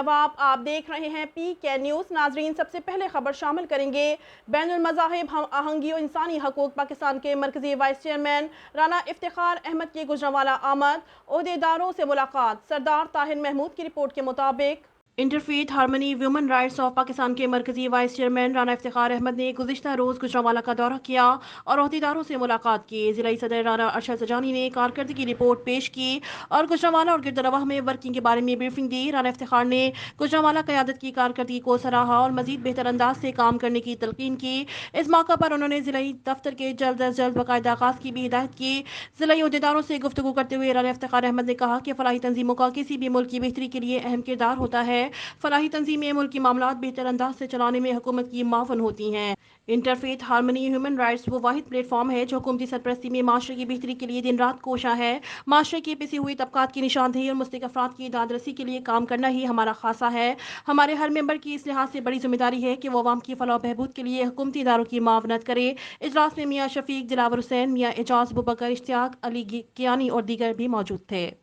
نواب، آپ دیکھ رہے ہیں پی کے نیوز۔ ناظرین، سب سے پہلے خبر شامل کریں گے بین المذاہب ہم آہنگی و انسانی حقوق پاکستان کے مرکزی وائس چیئرمین رانا افتخار احمد کی گوجرانوالہ آمد، عہدیداروں سے ملاقات۔ سردار طاہر محمود کی رپورٹ کے مطابق interfaith harmony women rights of Pakistan کے مرکزی وائس چیئرمین رانا افتخار احمد نے گزشتہ روز گوجرانوالہ کا دورہ کیا اور عہدیداروں سے ملاقات کی۔ ضلعی صدر رانا ارشد سجانی نے کارکردگی رپورٹ پیش کی اور گوجرانوالہ اور گردرواہ میں ورکنگ کے بارے میں بریفنگ دی۔ رانا افتخار نے گوجرانوالہ قیادت کی کارکردگی کو سراہا اور مزید بہتر انداز سے کام کرنے کی تلقین کی۔ اس موقع پر انہوں نے ضلعی دفتر کے جلد از جلد باقاعدہ آغاز کی بھی ہدایت کی۔ ضلعی عہدیداروں سے گفتگو کرتے ہوئے رانا افتخار احمد نے کہا کہ فلاحی تنظیموں کا کسی بھی ملک کی بہتری کے لیے اہم کردار ہوتا ہے۔ فلاحی تنظیمیں ملک کی معاملات بہتر انداز سے چلانے میں حکومت کی معاون ہوتی ہیں۔ انٹرفیتھ ہارمنی ہیومن رائٹس وہ واحد پلیٹ فارم ہے جو حکومتی سرپرستی میں معاشرے کی بہتری کے لیے دن رات کوشاں ہے۔ معاشرے کی پسی ہوئی طبقات کی نشاندہی اور مستحق افراد کی داد رسی کے لیے کام کرنا ہی ہمارا خاصہ ہے۔ ہمارے ہر ممبر کی اس لحاظ سے بڑی ذمہ داری ہے کہ وہ عوام کی فلاح و بہبود کے لیے حکومتی اداروں کی معاونت کرے۔ اجلاس میں میاں شفیق، دلاور حسین، میاں اعجاز، ابوبکر، اشتیاق، علی کیانی اور دیگر بھی موجود تھے۔